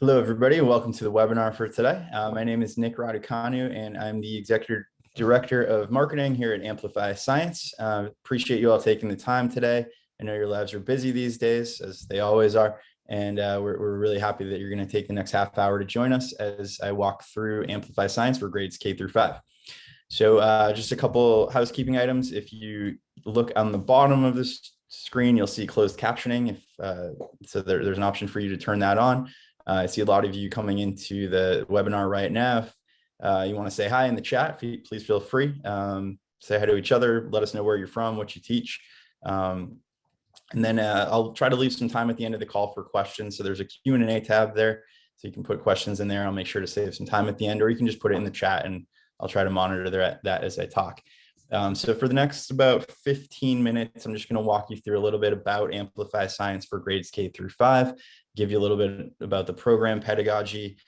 Hello, everybody. Welcome to the webinar for today. My name is Nick Raducanu, and I'm the Executive Director of Marketing here at Amplify Science. Appreciate you all taking the time today. I know your lives are busy these days, as they always are, and we're really happy that you're going to take the next half hour to join us as I walk through Amplify Science for grades K through 5. So just a couple housekeeping items. If you look on the bottom of this screen, you'll see closed captioning. So there's an option for you to turn that on. I see a lot of you coming into the webinar right now. If you want to say hi in the chat, please feel free. Say hi to each other. Let us know where you're from, what you teach. And then I'll try to leave some time at the end of the call for questions. So there's a Q&A tab there. So you can put questions in there. I'll make sure to save some time at the end, or you can just put it in the chat and I'll try to monitor that as I talk. So for the next about 15 minutes, I'm just going to walk you through a little bit about Amplify Science for grades K through 5, give you a little bit about the program pedagogy,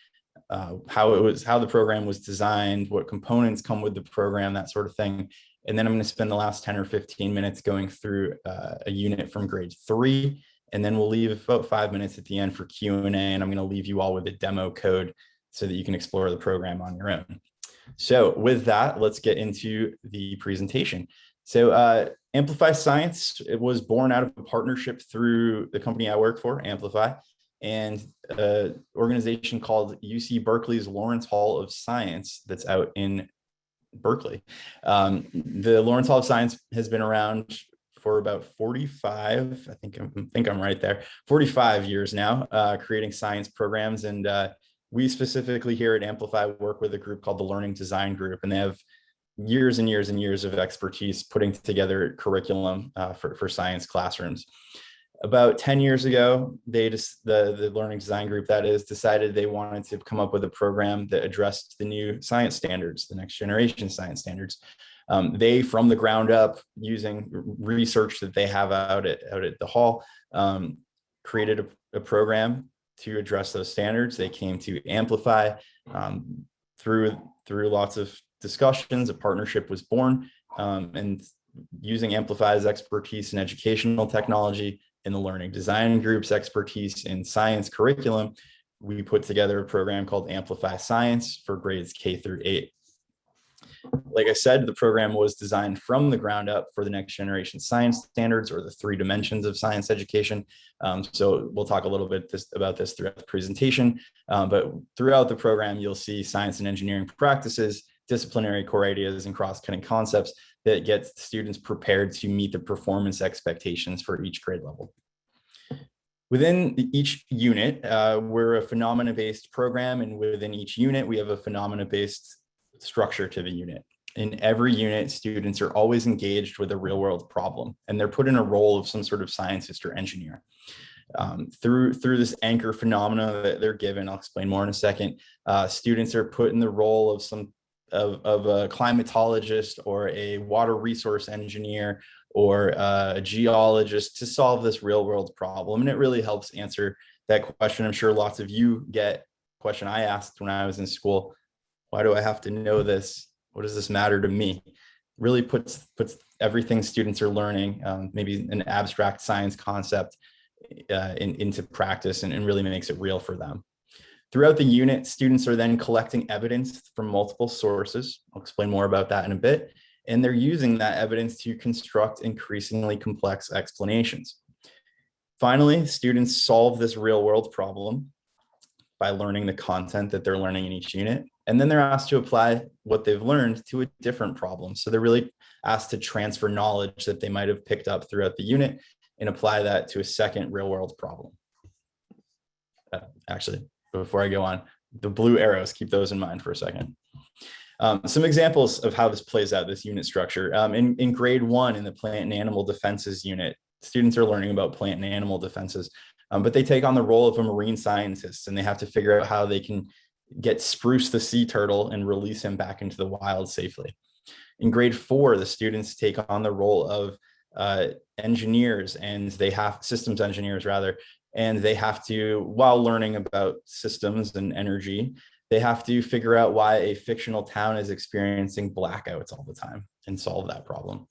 how the program was designed, what components come with the program, that sort of thing. And then I'm going to spend the last 10 or 15 minutes going through a unit from grade 3. And then we'll leave about 5 minutes at the end for Q&A. And I'm going to leave you all with a demo code so that you can explore the program on your own. So with that, let's get into the presentation. So Amplify Science, it was born out of a partnership through the company I work for, Amplify, and an organization called UC Berkeley's Lawrence Hall of Science that's out in Berkeley. The Lawrence Hall of Science has been around for about 45, I think I'm right there, 45 years now, creating science programs. And we specifically here at Amplify work with a group called the Learning Design Group, and they have years and years and years of expertise putting together curriculum for science classrooms. About 10 years ago, the Learning Design Group, that is, decided they wanted to come up with a program that addressed the new science standards, the next generation science standards. They, from the ground up, using research that they have out at the hall, created a program to address those standards. They came to Amplify through lots of discussions. A partnership was born, and using Amplify's expertise in educational technology and the Learning Design Group's expertise in science curriculum, we put together a program called Amplify Science for grades K through 8. Like I said, the program was designed from the ground up for the next generation science standards, or the 3 dimensions of science education. So we'll talk a little bit about this throughout the presentation, but throughout the program, you'll see science and engineering practices, disciplinary core ideas, and cross-cutting concepts that get students prepared to meet the performance expectations for each grade level. Within each unit, we're a phenomena-based program, and within each unit, we have a phenomena-based structure to the unit. In every unit, students are always engaged with a real-world problem, and they're put in a role of some sort of scientist or engineer. Through this anchor phenomena that they're given, I'll explain more in a second, students are put in the role of a climatologist or a water resource engineer or a geologist to solve this real-world problem. And it really helps answer that question. I'm sure lots of you get a question I asked when I was in school: why do I have to know this? What does this matter to me? Really puts everything students are learning, maybe an abstract science concept, into practice, and really makes it real for them. Throughout the unit, students are then collecting evidence from multiple sources. I'll explain more about that in a bit. And they're using that evidence to construct increasingly complex explanations. Finally, students solve this real-world problem by learning the content that they're learning in each unit. And then they're asked to apply what they've learned to a different problem. So they're really asked to transfer knowledge that they might have picked up throughout the unit and apply that to a second real-world problem. Actually, before I go on, the blue arrows, keep those in mind for a second. Some examples of how this plays out, this unit structure. In grade 1, in the plant and animal defenses unit, students are learning about plant and animal defenses, but they take on the role of a marine scientist, and they have to figure out how they can get Spruce the sea turtle and release him back into the wild safely. In grade 4, the students take on the role of engineers, and systems engineers rather, and they have to, while learning about systems and energy, they have to figure out why a fictional town is experiencing blackouts all the time and solve that problem.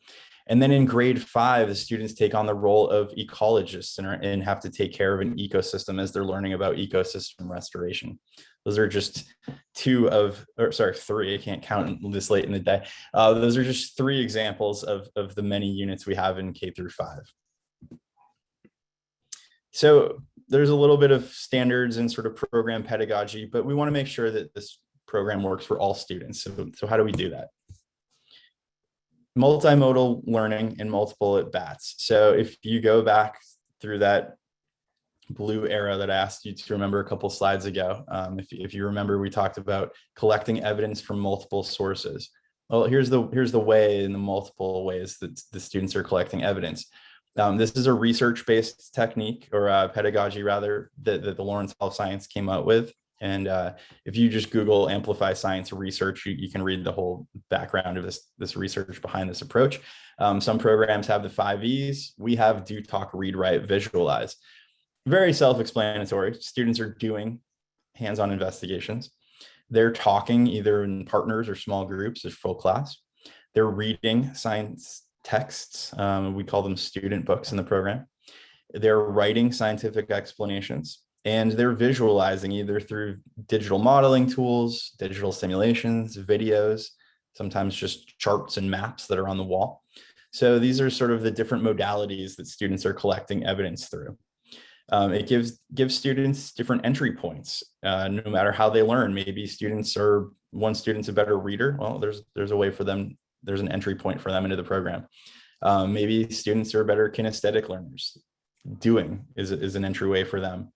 And then in grade 5, the students take on the role of ecologists and have to take care of an ecosystem as they're learning about ecosystem restoration. Those are just three, I can't count this late in the day. Those are just 3 examples of the many units we have in K through 5. So there's a little bit of standards and sort of program pedagogy, but we want to make sure that this program works for all students. So how do we do that? Multimodal learning and multiple at-bats. So if you go back through that blue arrow that I asked you to remember a couple slides ago, if you remember, we talked about collecting evidence from multiple sources. Well, here's the way in the multiple ways that the students are collecting evidence. This is a research-based technique, or pedagogy rather, that the Lawrence Hall of Science came out with. And if you just Google Amplify Science research, you can read the whole background of this research behind this approach. Some programs have the 5 E's. We have do, talk, read, write, visualize. Very self-explanatory. Students are doing hands-on investigations. They're talking either in partners or small groups or full class. They're reading science texts. We call them student books in the program. They're writing scientific explanations. And they're visualizing either through digital modeling tools, digital simulations, videos, sometimes just charts and maps that are on the wall. So these are sort of the different modalities that students are collecting evidence through. It gives students different entry points, no matter how they learn. Maybe one student's a better reader. Well, there's a way for them. There's an entry point for them into the program. Maybe students are better kinesthetic learners. Doing is an entryway for them.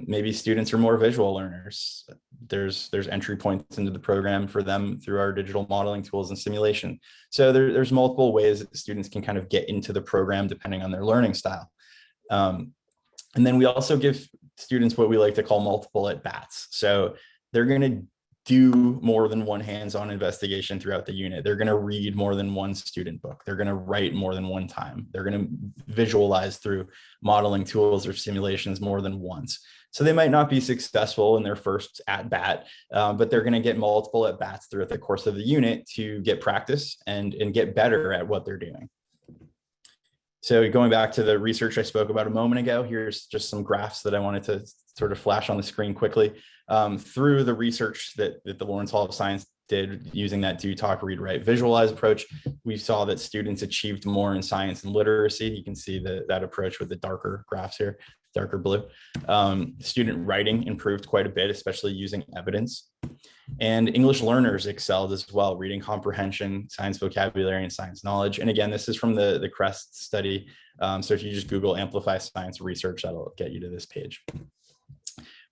Maybe students are more visual learners. There's entry points into the program for them through our digital modeling tools and simulation. So there's multiple ways that students can kind of get into the program depending on their learning style. And then we also give students what we like to call multiple at-bats. So they're going to do more than one hands-on investigation throughout the unit. They're going to read more than one student book. They're going to write more than one time. They're going to visualize through modeling tools or simulations more than once. So they might not be successful in their first at-bat, but they're going to get multiple at-bats throughout the course of the unit to get practice and get better at what they're doing. So going back to the research I spoke about a moment ago, here's just some graphs that I wanted to sort of flash on the screen quickly. Through the research that the Lawrence Hall of Science did using that do, talk, read, write, visualize approach, we saw that students achieved more in science and literacy. You can see that approach with the darker graphs here, darker blue. Student writing improved quite a bit, especially using evidence. And English learners excelled as well, reading comprehension, science vocabulary, and science knowledge. And again, this is from the CREST study. So if you just Google Amplify Science research, that'll get you to this page.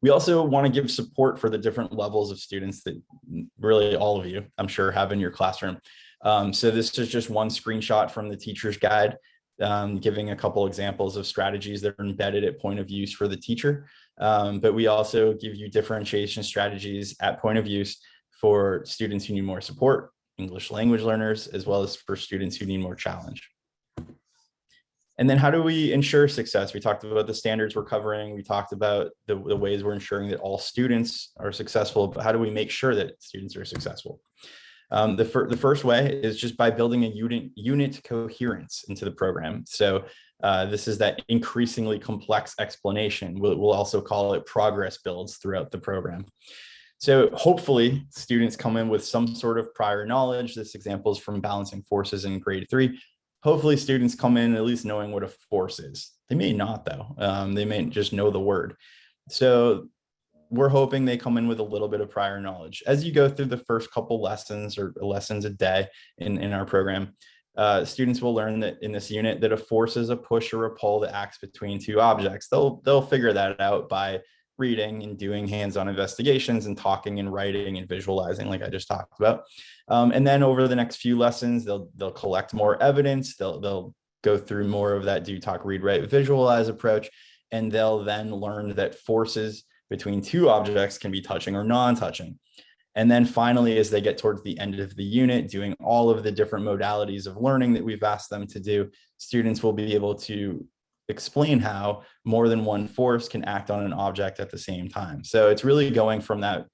We also want to give support for the different levels of students that really all of you, I'm sure, have in your classroom. So this is just one screenshot from the teacher's guide, giving a couple examples of strategies that are embedded at point of use for the teacher. But we also give you differentiation strategies at point of use for students who need more support, English language learners, as well as for students who need more challenge. And then how do we ensure success? We talked about the standards we're covering. We talked about the ways we're ensuring that all students are successful, but how do we make sure that students are successful? The first way is just by building a unit coherence into the program. So this is that increasingly complex explanation. We'll also call it progress builds throughout the program. So hopefully students come in with some sort of prior knowledge. This example is from balancing forces in grade 3. Hopefully students come in at least knowing what a force is. They may not though. They may just know the word. So we're hoping they come in with a little bit of prior knowledge. As you go through the first couple lessons or lessons a day in our program, students will learn that in this unit that a force is a push or a pull that acts between two objects. They'll figure that out by reading and doing hands-on investigations and talking and writing and visualizing like I just talked about. And then over the next few lessons, they'll collect more evidence. They'll go through more of that do, talk, read, write, visualize approach. And they'll then learn that forces between two objects can be touching or non-touching. And then finally, as they get towards the end of the unit, doing all of the different modalities of learning that we've asked them to do, students will be able to explain how more than one force can act on an object at the same time. So it's really going from that,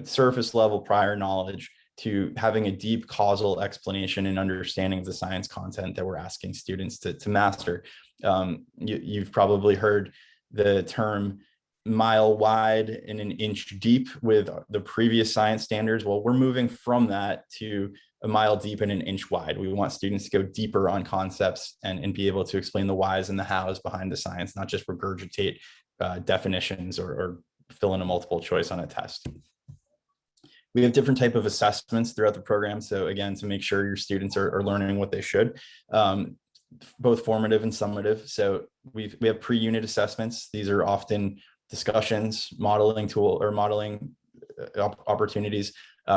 surface level prior knowledge to having a deep causal explanation and understanding of the science content that we're asking students to master. You've probably heard the term mile wide and an inch deep with the previous science standards. Well, we're moving from that to a mile deep and an inch wide. We want students to go deeper on concepts and be able to explain the whys and the hows behind the science, not just regurgitate definitions or fill in a multiple choice on a test. We have different type of assessments throughout the program. So again, to make sure your students are learning what they should, both formative and summative. So we have pre-unit assessments. These are often discussions, modeling tool or modeling opportunities,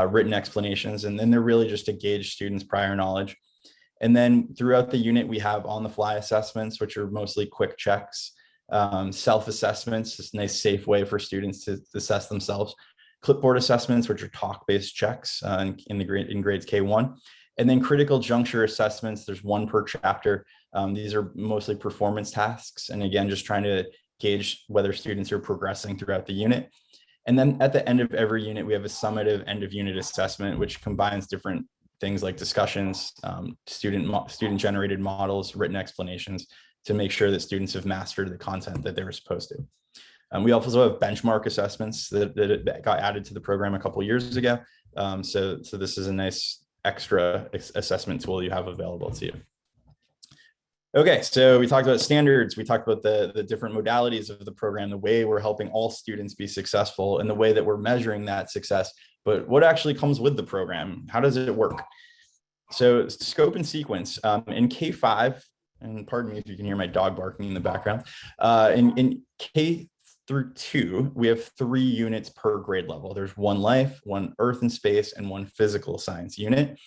written explanations, and then they're really just to gauge students' prior knowledge. And then throughout the unit, we have on-the-fly assessments, which are mostly quick checks, self-assessments, this nice safe way for students to assess themselves, clipboard assessments, which are talk-based checks in grades K1, and then critical juncture assessments. There's one per chapter. These are mostly performance tasks, and again, just trying to gauge whether students are progressing throughout the unit. And then at the end of every unit, we have a summative end of unit assessment, which combines different things like discussions, student generated models, written explanations to make sure that students have mastered the content that they were supposed to. We also have benchmark assessments that got added to the program a couple of years ago. So this is a nice extra assessment tool you have available to you. Okay, so we talked about standards. We talked about the different modalities of the program, the way we're helping all students be successful and the way that we're measuring that success. But what actually comes with the program? How does it work? So scope and sequence. In K5, and pardon me if you can hear my dog barking in the background, in K through 2, we have 3 units per grade level. There's one life, one earth and space, and one physical science unit.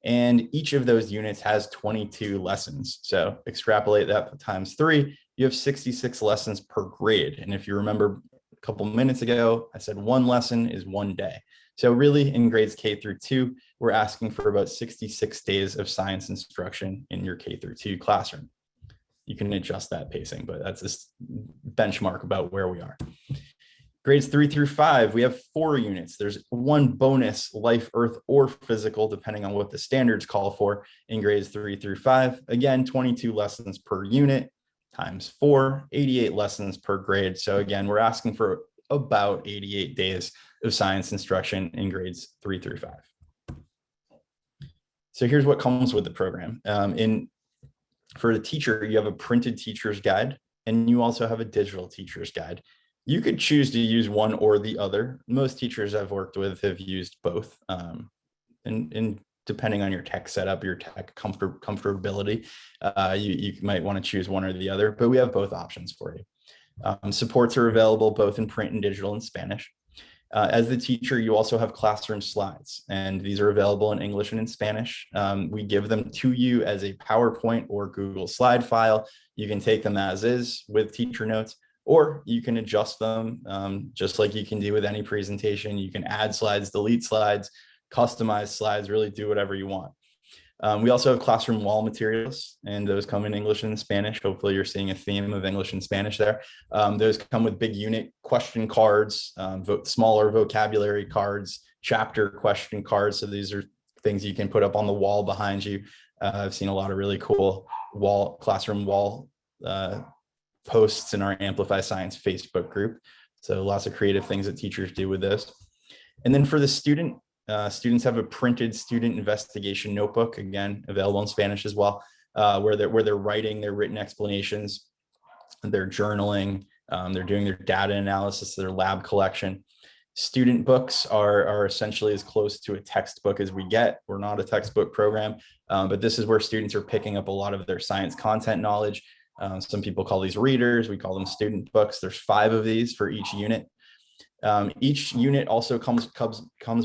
And each of those units has 22 lessons. So extrapolate that times 3, you have 66 lessons per grade. And if you remember a couple minutes ago, I said one lesson is one day. So really in grades K through 2, we're asking for about 66 days of science instruction in your K through 2 classroom. You can adjust that pacing, but that's this benchmark about where we are. Grades 3 through 5, we have 4 units. There's one bonus life, earth, or physical, depending on what the standards call for in grades 3 through 5. Again, 22 lessons per unit times 4, 88 lessons per grade. So again, we're asking for about 88 days of science instruction in grades 3 through 5. So here's what comes with the program. For the teacher, you have a printed teacher's guide, and you also have a digital teacher's guide. You could choose to use one or the other. Most teachers I've worked with have used both. And depending on your tech setup, your tech comfortability, you might want to choose one or the other, but we have both options for you. Supports are available both in print and digital in Spanish. As the teacher, you also have classroom slides, and these are available in English and in Spanish. We give them to you as a PowerPoint or Google slide file. You can take them as is with teacher notes, or you can adjust them just like you can do with any presentation. You can add slides, delete slides, customize slides, really do whatever you want. We also have classroom wall materials, and those come in English and Spanish. Hopefully you're seeing a theme of English and Spanish there. Those come with big unit question cards, smaller vocabulary cards, chapter question cards. So these are things you can put up on the wall behind you. I've seen a lot of really cool classroom wall posts in our Amplify Science Facebook group. So lots of creative things that teachers do with this. And then for the student, students have a printed student investigation notebook, again, available in Spanish as well, where they're writing their written explanations, they're journaling, they're doing their data analysis, their lab collection. Student books are essentially as close to a textbook as we get. We're not a textbook program, but this is where students are picking up a lot of their science content knowledge. Some people call these readers, we call them student books. There's 5 of these for each unit. Each unit also comes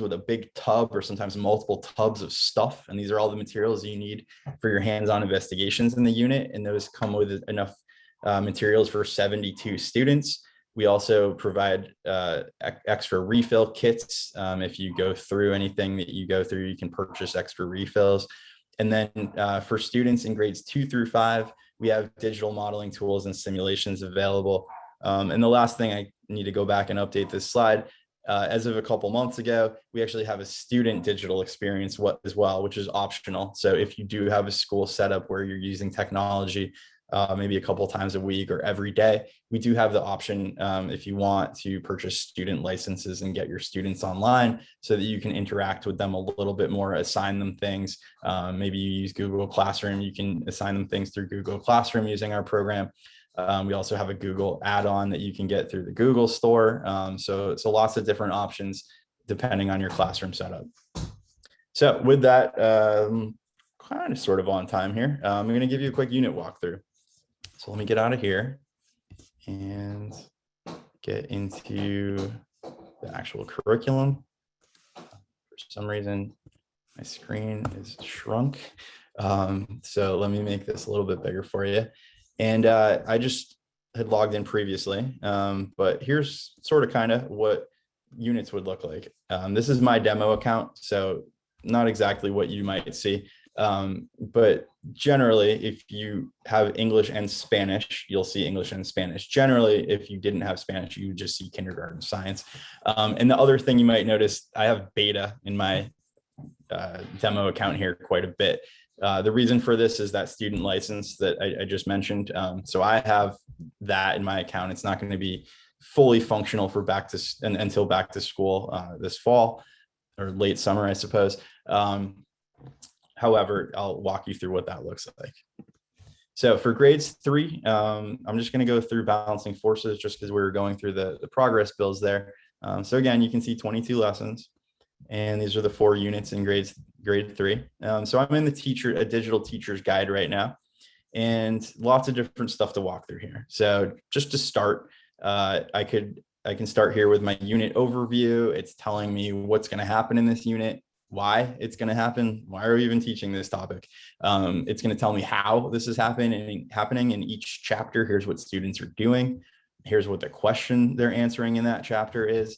with a big tub or sometimes multiple tubs of stuff. And these are all the materials you need for your hands-on investigations in the unit. And those come with enough materials for 72 students. We also provide extra refill kits. If you go through anything that you go through, you can purchase extra refills. And then for students in grades 2 through 5, we have digital modeling tools and simulations available. And the last thing, I need to go back and update this slide. As of a couple months ago, we actually have a student digital experience as well, which is optional. So if you do have a school setup where you're using technology, maybe a couple times a week or every day, we do have the option, if you want, to purchase student licenses and get your students online so that you can interact with them a little bit more, assign them things. Maybe you use Google Classroom, you can assign them things through Google Classroom using our program. We also have a Google add-on that you can get through the Google store. So lots of different options depending on your classroom setup. So with that, kind of sort of on time here, I'm going to give you a quick unit walkthrough. So let me get out of here and get into the actual curriculum. For some reason, my screen is shrunk. So let me make this a little bit bigger for you. And I just had logged in previously, but here's sort of kind of what units would look like. This is my demo account, so not exactly what you might see. But generally, if you have English and Spanish, you'll see English and Spanish. Generally, if you didn't have Spanish, you would just see kindergarten science. And the other thing you might notice, I have beta in my demo account here quite a bit. The reason for this is that student license that I just mentioned. So I have that in my account. It's not going to be fully functional for until back to school this fall or late summer, I suppose. However, I'll walk you through what that looks like. So for grades 3, I'm just going to go through balancing forces just because we were going through the progress builds there. So again, you can see 22 lessons, and these are the 4 units in grade 3. So I'm in the a digital teacher's guide right now, and lots of different stuff to walk through here. So just to start, I can start here with my unit overview. It's telling me what's going to happen in this unit, why it's going to happen, why are we even teaching this topic. It's going to tell me how this is happening in each chapter. Here's what students are doing. Here's what the question they're answering in that chapter is.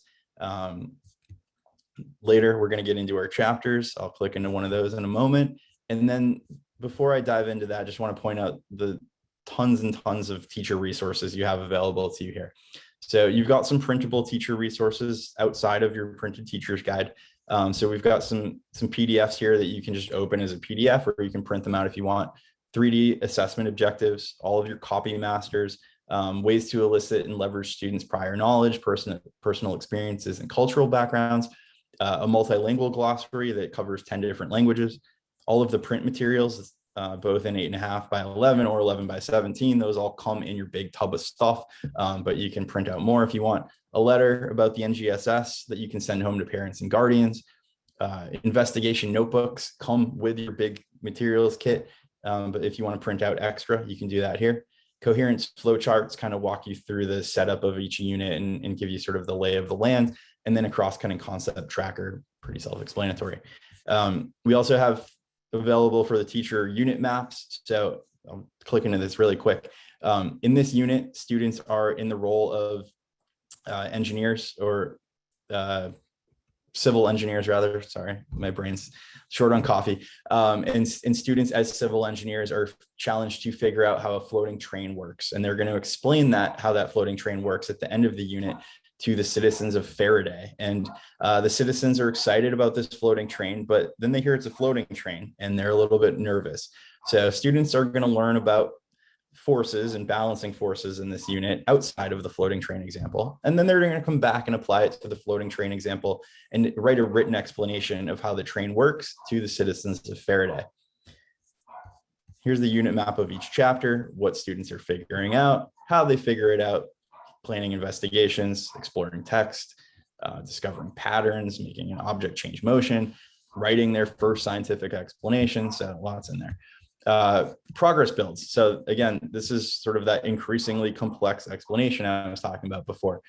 Later, we're going to get into our chapters. I'll click into one of those in a moment. And then before I dive into that, I just want to point out the tons and tons of teacher resources you have available to you here. So you've got some printable teacher resources outside of your printed teacher's guide. So we've got some PDFs here that you can just open as a PDF, or you can print them out if you want. 3D assessment objectives, all of your copy masters, ways to elicit and leverage students' prior knowledge, personal experiences, and cultural backgrounds. A multilingual glossary that covers 10 different languages, all of the print materials, both in 8.5 by 11 or 11 by 17, those all come in your big tub of stuff, but you can print out more if you want. A letter about the NGSS that you can send home to parents and guardians. Investigation notebooks come with your big materials kit, but if you want to print out extra, you can do that here. Coherence flowcharts kind of walk you through the setup of each unit and give you sort of the lay of the land. And then a cross-cutting concept tracker, pretty self-explanatory. We also have available for the teacher unit maps. So I'll click into this really quick. In this unit, students are in the role of engineers or civil engineers rather, sorry, my brain's short on coffee. And students as civil engineers are challenged to figure out how a floating train works. And they're going to explain how that floating train works at the end of the unit to the citizens of Faraday. And the citizens are excited about this floating train, but then they hear it's a floating train and they're a little bit nervous. So students are going to learn about forces and balancing forces in this unit outside of the floating train example. And then they're going to come back and apply it to the floating train example and write a written explanation of how the train works to the citizens of Faraday. Here's the unit map of each chapter, what students are figuring out, how they figure it out, planning investigations, exploring text, discovering patterns, making an object change motion, writing their first scientific explanation. So lots in there. Progress builds. So again, this is sort of that increasingly complex explanation I was talking about before.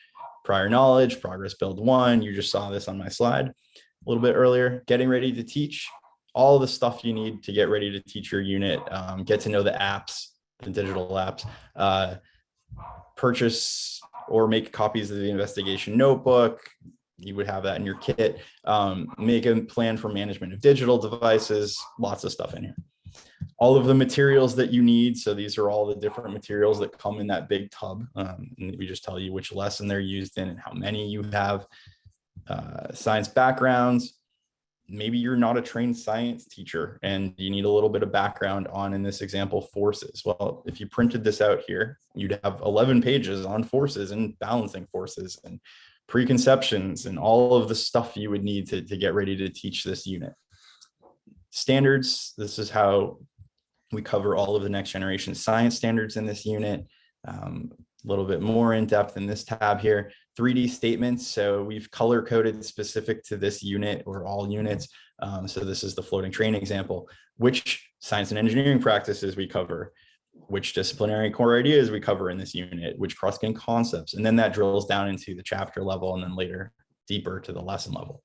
Prior knowledge, progress build 1. You just saw this on my slide a little bit earlier. Getting ready to teach, all the stuff you need to get ready to teach your unit. Get to know the apps, the digital apps. Purchase or make copies of the investigation notebook. You would have that in your kit. Make a plan for management of digital devices, lots of stuff in here. All of the materials that you need. So these are all the different materials that come in that big tub. And we just tell you which lesson they're used in and how many you have. science backgrounds. Maybe you're not a trained science teacher and you need a little bit of background on, in this example, forces. Well, if you printed this out here, you'd have 11 pages on forces and balancing forces and preconceptions and all of the stuff you would need to get ready to teach this unit. Standards, this is how we cover all of the next generation science standards in this unit. A little bit more in depth in this tab here. 3D statements, so we've color coded specific to this unit or all units. So this is the floating train example. Which science and engineering practices we cover, which disciplinary core ideas we cover in this unit, which cross-cutting concepts, and then that drills down into the chapter level and then later deeper to the lesson level.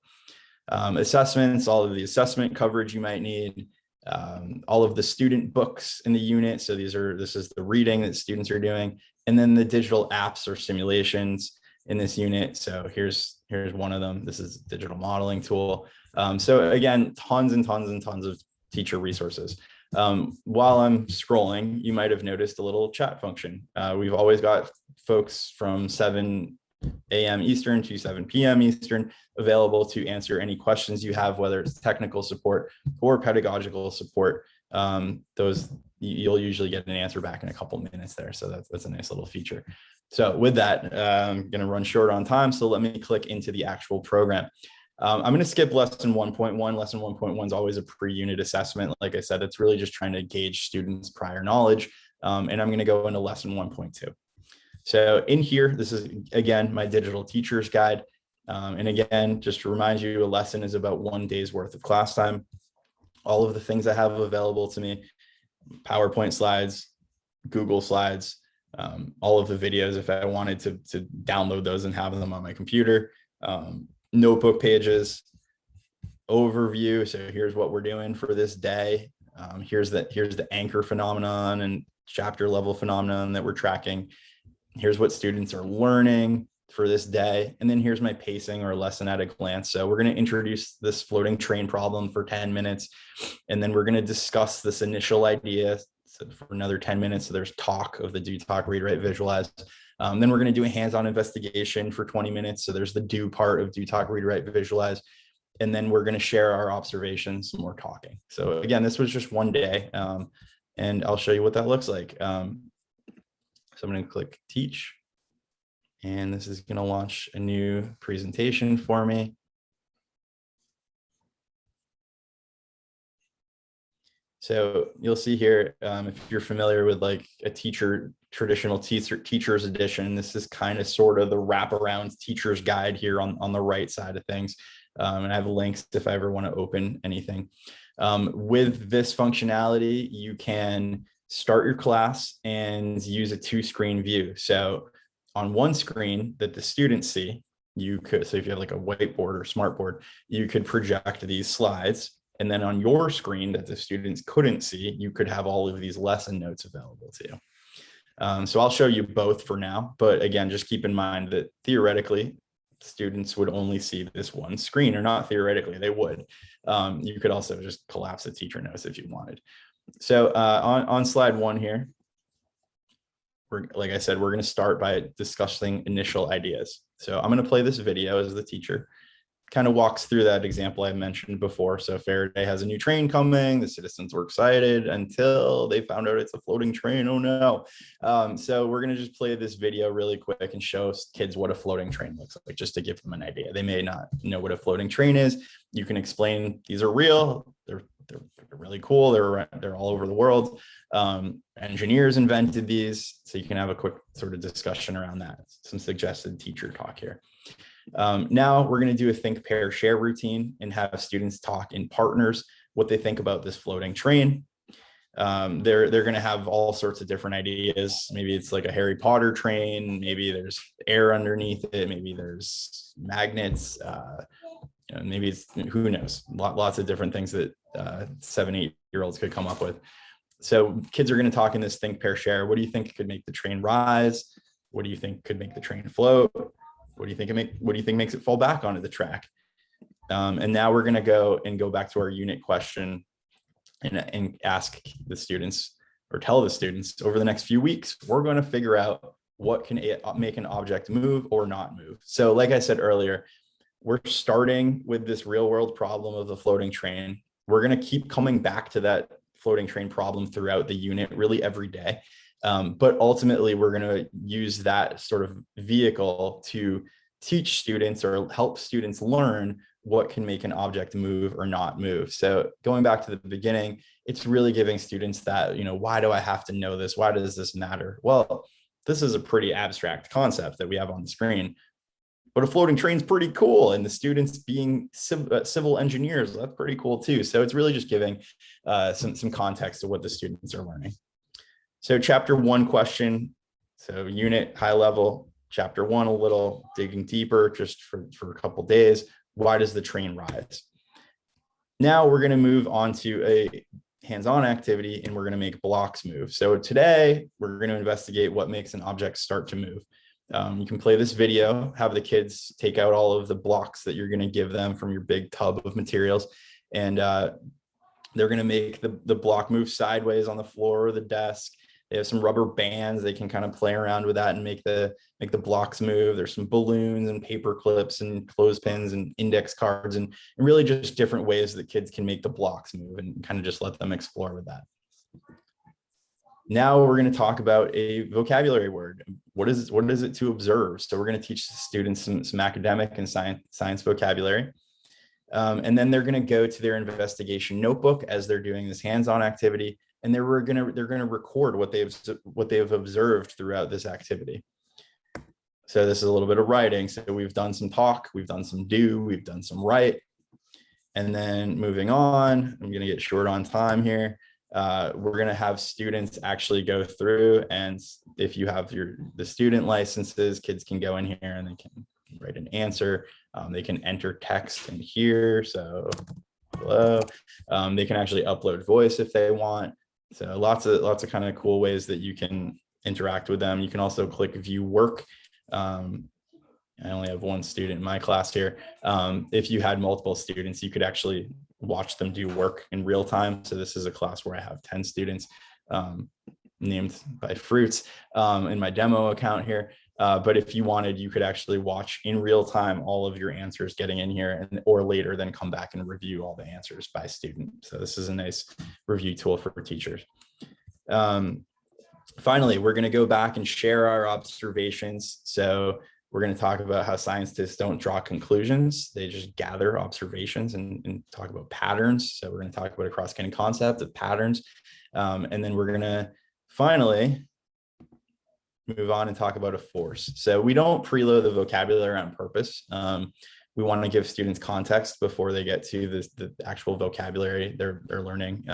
Assessments, all of the assessment coverage you might need, all of the student books in the unit. So this is the reading that students are doing, and then the digital apps or simulations in this unit. So here's one of them. This is a digital modeling tool. So again, tons and tons and tons of teacher resources. While I'm scrolling, you might have noticed a little chat function. We've always got folks from 7 a.m. Eastern to 7 p.m. Eastern available to answer any questions you have, whether it's technical support or pedagogical support. You'll usually get an answer back in a couple minutes there. So that's a nice little feature. So with that, I'm going to run short on time. So let me click into the actual program. I'm going to skip lesson 1.1. Lesson 1.1 is always a pre-unit assessment. Like I said, it's really just trying to gauge students' prior knowledge. And I'm going to go into lesson 1.2. So in here, this is, again, my digital teacher's guide. And again, just to remind you, a lesson is about 1 day's worth of class time. All of the things I have available to me, PowerPoint slides, Google slides, all of the videos if I wanted to download those and have them on my computer, notebook pages, overview. So here's what we're doing for this day. Here's the anchor phenomenon and chapter level phenomenon that we're tracking. Here's what students are learning for this day. And then here's my pacing or lesson at a glance. So we're going to introduce this floating train problem for 10 minutes. And then we're going to discuss this initial idea for another 10 minutes. So there's talk of the do, talk, read, write, visualize. Then we're going to do a hands-on investigation for 20 minutes. So there's the do part of do, talk, read, write, visualize. And then we're going to share our observations, some more talking. So again, this was just 1 day. And I'll show you what that looks like. So I'm going to click teach, and this is going to launch a new presentation for me. So you'll see here, if you're familiar with like a traditional teacher's edition, this is kind of sort of the wraparound teacher's guide here on the right side of things. And I have links if I ever want to open anything. With this functionality, you can start your class and use a 2-screen view. So on one screen that the students see, you could, so if you have like a whiteboard or smartboard, you could project these slides. And then on your screen that the students couldn't see, you could have all of these lesson notes available to you. So I'll show you both for now. But again, just keep in mind that theoretically, students would only see this one screen, or not theoretically, they would. You could also just collapse the teacher notes if you wanted. So on slide 1 here, like I said, we're going to start by discussing initial ideas. So I'm going to play this video as the teacher. Kind of walks through that example I mentioned before. So Faraday has a new train coming. The citizens were excited until they found out it's a floating train. Oh no. So we're going to just play this video really quick and show kids what a floating train looks like, just to give them an idea. They may not know what a floating train is. You can explain these are real. They're really cool. They're all over the world. Engineers invented these. So you can have a quick sort of discussion around that. Some suggested teacher talk here. Now we're going to do a think, pair, share routine and have students talk in partners what they think about this floating train. They're going to have all sorts of different ideas. Maybe it's like a Harry Potter train. Maybe there's air underneath it. Maybe there's magnets. Maybe it's, who knows, lots of different things that 7, 8-year-olds could come up with. So kids are going to talk in this think, pair, share. What do you think could make the train rise? What do you think could make the train float? What do you think makes it fall back onto the track? And now we're going to go back to our unit question and ask the students, or tell the students, over the next few weeks, we're going to figure out what can make an object move or not move. So like I said earlier, we're starting with this real world problem of the floating train. We're going to keep coming back to that floating train problem throughout the unit, really every day. But ultimately, we're going to use that sort of vehicle to teach students or help students learn what can make an object move or not move. So going back to the beginning, it's really giving students that, why do I have to know this? Why does this matter? Well, this is a pretty abstract concept that we have on the screen, but a floating train is pretty cool. And the students being civil engineers, that's pretty cool too. So it's really just giving some context to what the students are learning. So chapter 1 question, so unit high level, chapter 1 a little, digging deeper just for a couple days. Why does the train rise? Now we're going to move on to a hands-on activity, and we're going to make blocks move. So today we're going to investigate what makes an object start to move. You can play this video, have the kids take out all of the blocks that you're going to give them from your big tub of materials, and they're going to make the block move sideways on the floor or the desk. They have some rubber bands. They can kind of play around with that and make the blocks move. There's some balloons and paper clips and clothespins and index cards and really just different ways that kids can make the blocks move, and kind of just let them explore with that. Now we're going to talk about a vocabulary word. What is it to observe? So we're going to teach the students some academic and science vocabulary. And then they're going to go to their investigation notebook as they're doing this hands-on activity, and they're going to record what they've observed throughout this activity. So this is a little bit of writing. So we've done some talk, we've done some do, we've done some write, and then moving on. I'm going to get short on time here. We're going to have students actually go through, and if you have the student licenses, kids can go in here and they can write an answer. They can enter text in here. So hello. They can actually upload voice if they want. So lots of kind of cool ways that you can interact with them. You can also click view work. I only have one student in my class here. If you had multiple students, you could actually watch them do work in real time. So this is a class where I have 10 students named by fruits in my demo account here. But if you wanted, you could actually watch in real time all of your answers getting in here, or later then come back and review all the answers by student. So this is a nice review tool for teachers. Finally, we're going to go back and share our observations. So we're going to talk about how scientists don't draw conclusions. They just gather observations and talk about patterns. So we're going to talk about a cross-cutting concept of patterns. And then we're going to finally move on and talk about a force. So we don't preload the vocabulary on purpose. We want to give students context before they get to the actual vocabulary they're learning.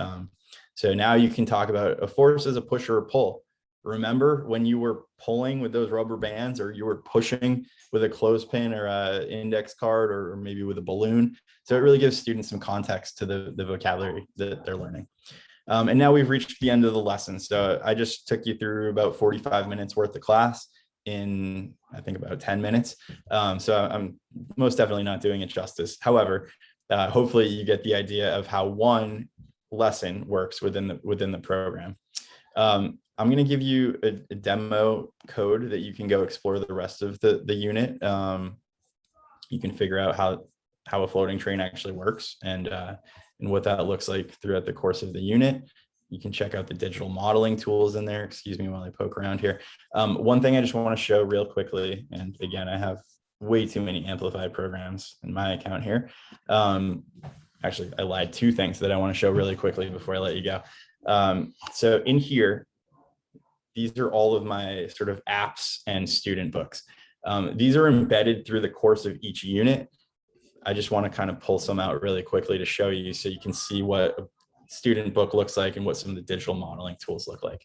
So now you can talk about a force as a push or a pull. Remember when you were pulling with those rubber bands, or you were pushing with a clothespin or an index card, or maybe with a balloon? So it really gives students some context to the vocabulary that they're learning. And now we've reached the end of the lesson. So I just took you through about 45 minutes worth of class in, I think, about 10 minutes. So I'm most definitely not doing it justice. However, hopefully you get the idea of how one lesson works within the program. I'm going to give you a demo code that you can go explore the rest of the unit. You can figure out how a floating train actually works, and what that looks like throughout the course of the unit. You can check out the digital modeling tools in there. Excuse me while I poke around here. One thing I just want to show real quickly, and again, I have way too many Amplify programs in my account here. Actually, I lied. 2 things that I want to show really quickly before I let you go. So in here, these are all of my sort of apps and student books. These are embedded through the course of each unit. I just want to kind of pull some out really quickly to show you, so you can see what a student book looks like and what some of the digital modeling tools look like.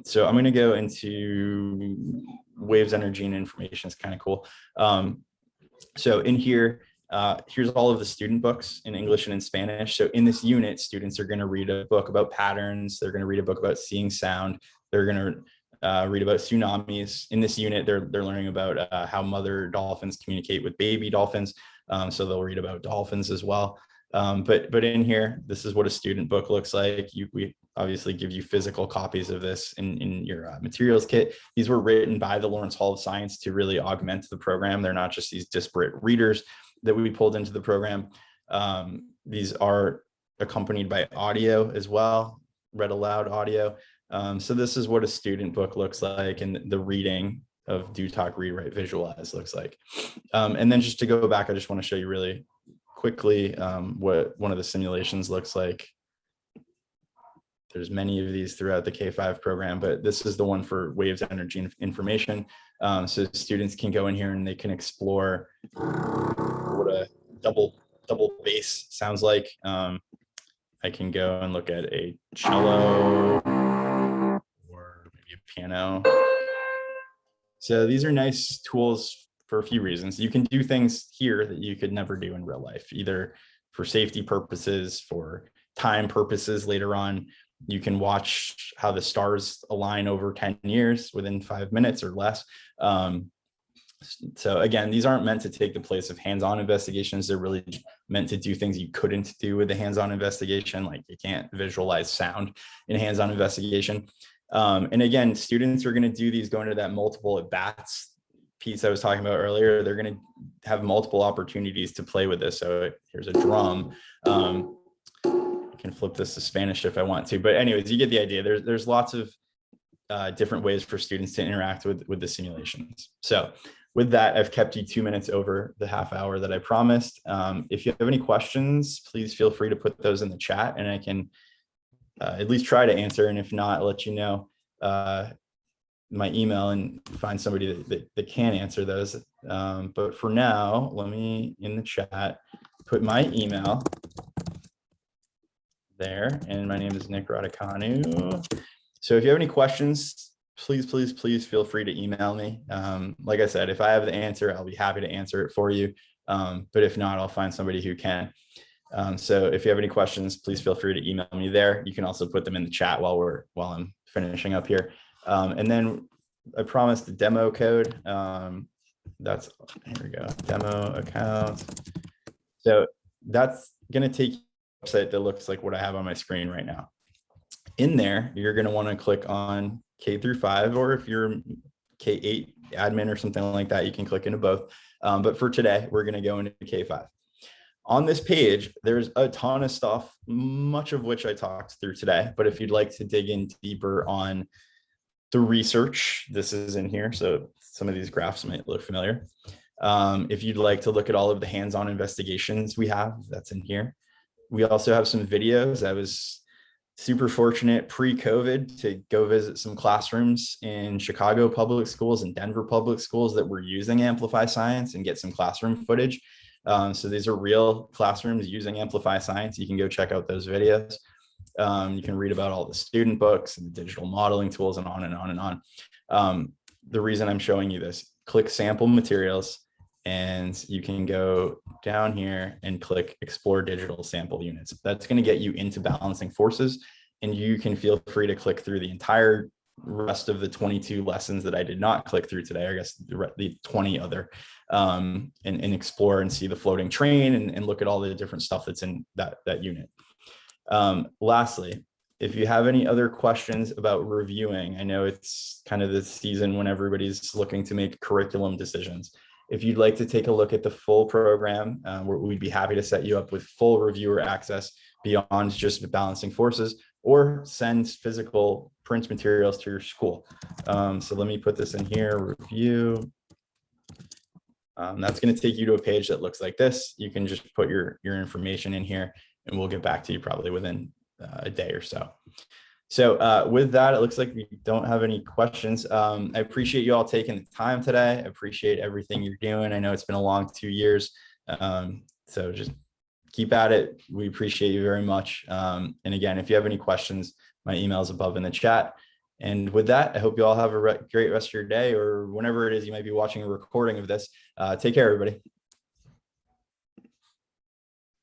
So I'm going to go into waves, energy, and information. It's kind of cool. So in here, here's all of the student books in English and in Spanish. So in this unit, students are going to read a book about patterns. They're going to read a book about seeing sound. They're going to read about tsunamis. In this unit, they're learning about how mother dolphins communicate with baby dolphins. So they'll read about dolphins as well. But in here, this is what a student book looks like. We obviously give you physical copies of this in your materials kit. These were written by the Lawrence Hall of Science to really augment the program. They're not just these disparate readers. that we pulled into the program. These are accompanied by audio as well, read aloud audio. So this is what a student book looks like, and the reading of Do, Talk, Read, Write, Visualize looks like. And then just to go back, I just want to show you really quickly what one of the simulations looks like. There's many of these throughout the K-5 program, but this is the one for waves, energy, and information. So students can go in here and they can explore what a double bass sounds like. I can go and look at a cello or maybe a piano. So these are nice tools for a few reasons. You can do things here that you could never do in real life, either for safety purposes, for time purposes later on. You can watch how the stars align over 10 years within 5 minutes or less. So again, these aren't meant to take the place of hands-on investigations. They're really meant to do things you couldn't do with a hands-on investigation. Like you can't visualize sound in a hands-on investigation. And again, students are going to do these going to that multiple at bats piece I was talking about earlier. They're going to have multiple opportunities to play with this. So here's a drum. I can flip this to Spanish if I want to, but anyways, you get the idea. There's lots of different ways for students to interact with the simulations. So with that, I've kept you 2 minutes over the half hour that I promised. If you have any questions, please feel free to put those in the chat, and I can at least try to answer. And if not, I'll let you know my email and find somebody that can answer those. But for now, let me in the chat put my email there, and my name is Nick Raducanu. So if you have any questions, please feel free to email me. Like I said, if I have the answer, I'll be happy to answer it for you. But if not, I'll find somebody who can. So if you have any questions, please feel free to email me there. You can also put them in the chat while I'm finishing up here. And then I promised the demo code. Here we go, demo account. So that's going to take you to a website that looks like what I have on my screen right now. In there, you're going to want to click on K through 5, or if you're K8 admin or something like that, you can click into both. But for today, we're going to go into K5. On this page, there's a ton of stuff, much of which I talked through today. But if you'd like to dig in deeper on the research, this is in here. So some of these graphs might look familiar. If you'd like to look at all of the hands-on investigations we have, that's in here. We also have some videos. I was super fortunate pre-COVID to go visit some classrooms in Chicago public schools and Denver public schools that were using Amplify Science and get some classroom footage. So these are real classrooms using Amplify Science. You can go check out those videos. You can read about all the student books and the digital modeling tools and on and on and on. The reason I'm showing you this, click sample materials, and you can go down here and click explore digital sample units. That's going to get you into balancing forces, and you can feel free to click through the entire rest of the 22 lessons that I did not click through today, I guess the 20 other, and explore and see the floating train and look at all the different stuff that's in that unit. Lastly, if you have any other questions about reviewing, I know it's kind of the season when everybody's looking to make curriculum decisions. If you'd like to take a look at the full program, we'd be happy to set you up with full reviewer access beyond just balancing forces, or send physical print materials to your school. So let me put this in here, review. That's going to take you to a page that looks like this. You can just put your information in here, and we'll get back to you probably within a day or so. So with that, it looks like we don't have any questions. I appreciate you all taking the time today. I appreciate everything you're doing. I know it's been a long 2 years. So just keep at it. We appreciate you very much. And again, if you have any questions, my email is above in the chat. And with that, I hope you all have a great rest of your day, or whenever it is you might be watching a recording of this. Take care, everybody.